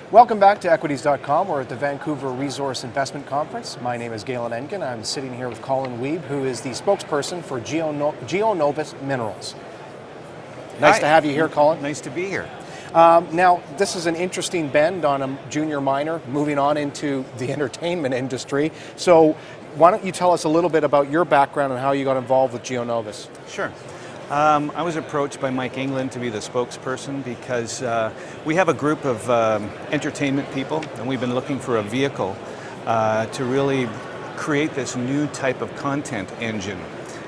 Welcome back to Equities.com. We're at the Vancouver Resource Investment Conference. My name is Galen Engen. I'm sitting here with Colin Wiebe, who is the spokesperson for GeoNovus Minerals. Nice to have you here, Colin. Nice to be here. Now, this is an interesting bend on a junior miner moving on into the entertainment industry. So why don't you tell us a little bit about your background and how you got involved with GeoNovus? Sure. I was approached by Mike England to be the spokesperson because we have a group of entertainment people, and we've been looking for a vehicle to really create this new type of content engine.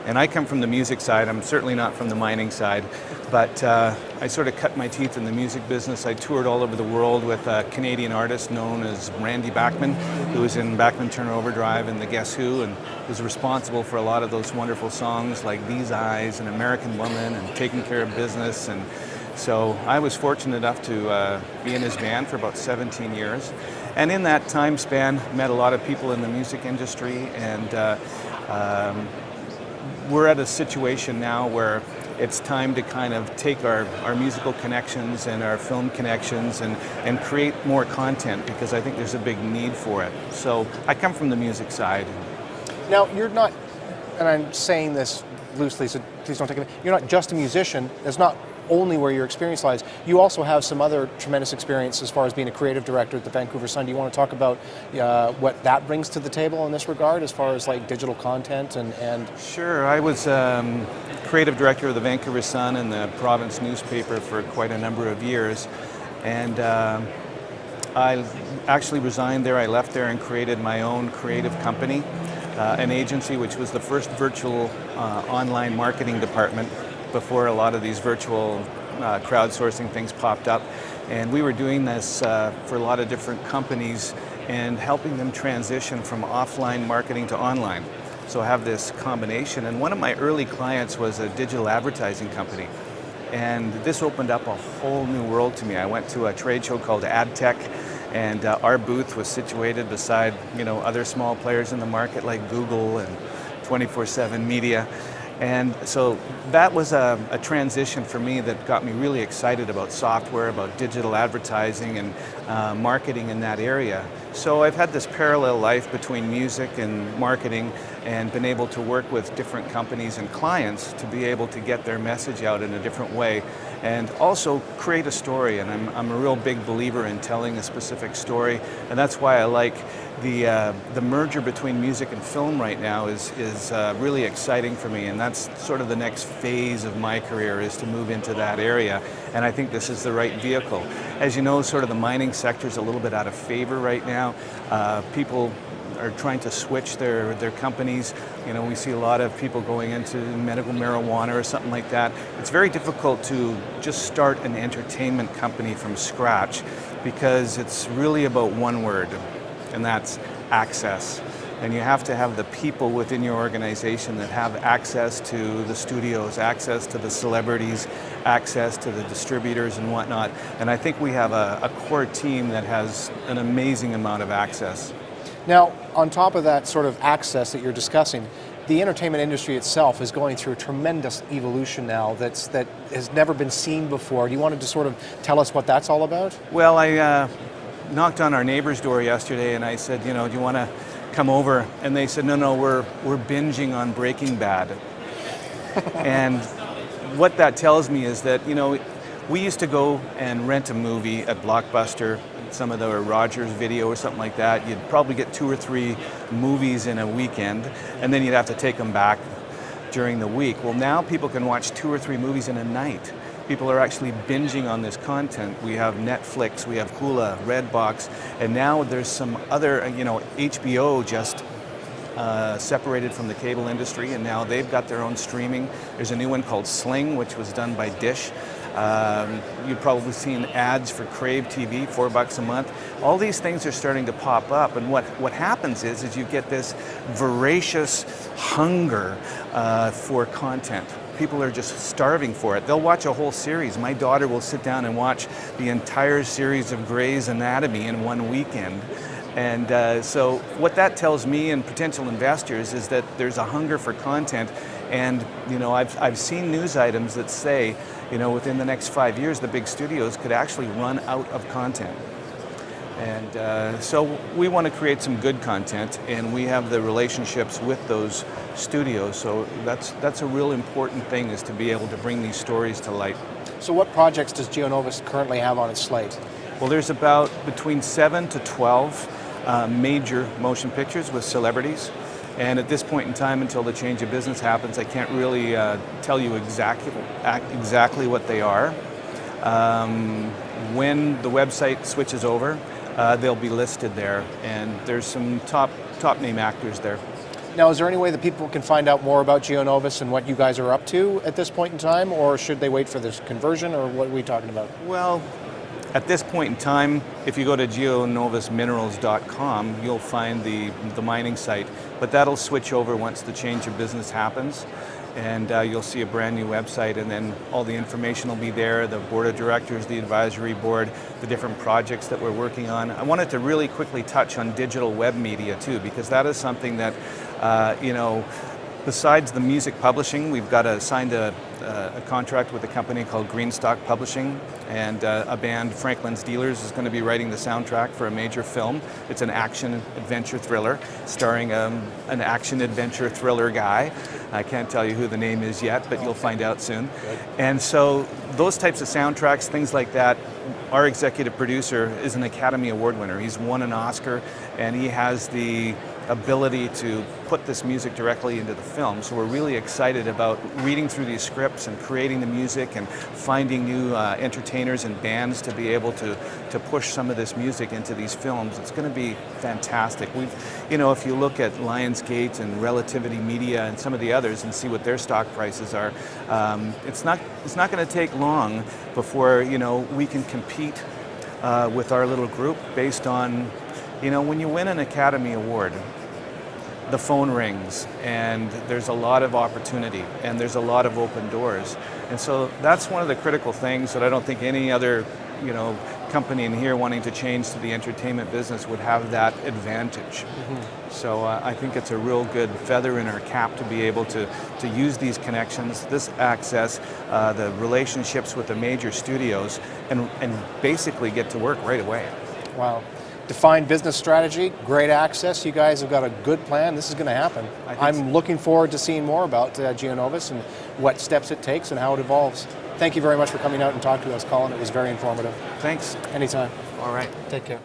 And I come from the music side. I'm certainly not from the mining side, but I sort of cut my teeth in the music business. I toured all over the world with a Canadian artist known as Randy Bachman, who was in Bachman Turner Overdrive and the Guess Who, and was responsible for a lot of those wonderful songs like These Eyes and American Woman and Taking Care of Business. And so I was fortunate enough to be in his band for about 17 years. And in that time span, met a lot of people in the music industry, and we're at a situation now where it's time to kind of take our musical connections and our film connections and create more content, because I think there's a big need for it. So I come from the music side. Now, you're not, and I'm saying this loosely, so please don't take it, you're not just a musician. That's not only where your experience lies. You also have some other tremendous experience as far as being a creative director at the Vancouver Sun. Do you want to talk about what that brings to the table in this regard, as far as like digital content and? Sure. I was creative director of the Vancouver Sun and the province newspaper for quite a number of years, and I actually resigned there. I left there and created my own creative company, an agency which was the first virtual online marketing department before a lot of these virtual crowdsourcing things popped up. And we were doing this for a lot of different companies and helping them transition from offline marketing to online. So I have this combination. And one of my early clients was a digital advertising company. And this opened up a whole new world to me. I went to a trade show called AdTech, and our booth was situated beside other small players in the market like Google and 24/7 Media. And so that was a transition for me that got me really excited about software, about digital advertising and marketing in that area. So I've had this parallel life between music and marketing, and been able to work with different companies and clients to be able to get their message out in a different way, and also create a story. And I'm a real big believer in telling a specific story, and that's why I like the merger between music and film right now is really exciting for me, and that's sort of the next phase of my career, is to move into that area, and I think this is the right vehicle. As you know, sort of the mining sector is a little bit out of favor right now. People are trying to switch their companies. We see a lot of people going into medical marijuana or something like that. It's very difficult to just start an entertainment company from scratch, because it's really about one word, and that's access. And you have to have the people within your organization that have access to the studios, access to the celebrities, access to the distributors and whatnot. And I think we have a core team that has an amazing amount of access. Now, on top of that sort of access that you're discussing, the entertainment industry itself is going through a tremendous evolution now that has never been seen before. Do you want to just sort of tell us what that's all about? Well, I knocked on our neighbor's door yesterday, and I said, do you want to come over? And they said, no, we're binging on Breaking Bad. And what that tells me is that, we used to go and rent a movie at Blockbuster, some of the Rogers Video or something like that. You'd probably get 2 or 3 movies in a weekend, and then you'd have to take them back during the week. Well, now people can watch 2 or 3 movies in a night. People are actually binging on this content. We have Netflix, we have Hulu, Redbox, and now there's some other, HBO just separated from the cable industry, and now they've got their own streaming. There's a new one called Sling, which was done by Dish. You've probably seen ads for Crave TV, $4 a month. All these things are starting to pop up, and what happens is you get this voracious hunger for content. People are just starving for it. They'll watch a whole series. My daughter will sit down and watch the entire series of Grey's Anatomy in one weekend. And so what that tells me and potential investors is that there's a hunger for content. And I've seen news items that say, within the next 5 years, the big studios could actually run out of content. And so we want to create some good content, and we have the relationships with those studios. So that's a real important thing, is to be able to bring these stories to light. So what projects does GeoNovus currently have on its slate? Well, there's about between 7 to 12 major motion pictures with celebrities. And at this point in time, until the change of business happens, I can't really tell you exactly what they are. When the website switches over, they'll be listed there, and there's some top name actors there. Now, is there any way that people can find out more about GeoNovus and what you guys are up to at this point in time, or should they wait for this conversion, or what are we talking about? Well, at this point in time, if you go to GeoNovusMinerals.com, you'll find the mining site, but that'll switch over once the change of business happens, and you'll see a brand new website, and then all the information will be there, the board of directors, the advisory board, the different projects that we're working on. I wanted to really quickly touch on digital web media too, because that is something that, besides the music publishing, we've got signed a contract with a company called Greenstock Publishing, and a band, Franklin's Dealers, is going to be writing the soundtrack for a major film. It's an action-adventure thriller starring an action-adventure thriller guy. I can't tell you who the name is yet, but you'll find out soon. And so those types of soundtracks, things like that, our executive producer is an Academy Award winner. He's won an Oscar, and he has the ability to put this music directly into the film. So we're really excited about reading through these scripts and creating the music and finding new entertainers and bands to be able to push some of this music into these films. It's going to be fantastic. If you look at Lionsgate and Relativity Media and some of the others and see what their stock prices are, it's not going to take long before we can compete with our little group based on, when you win an Academy Award, the phone rings, and there's a lot of opportunity, and there's a lot of open doors. And so that's one of the critical things that I don't think any other, company in here wanting to change to the entertainment business would have that advantage. Mm-hmm. So I think it's a real good feather in our cap to be able to use these connections, this access, the relationships with the major studios, and basically get to work right away. Wow. Defined business strategy, great access. You guys have got a good plan. This is going to happen. I'm looking forward to seeing more about GeoNovus and what steps it takes and how it evolves. Thank you very much for coming out and talking to us, Colin. It was very informative. Thanks. Anytime. All right. Take care.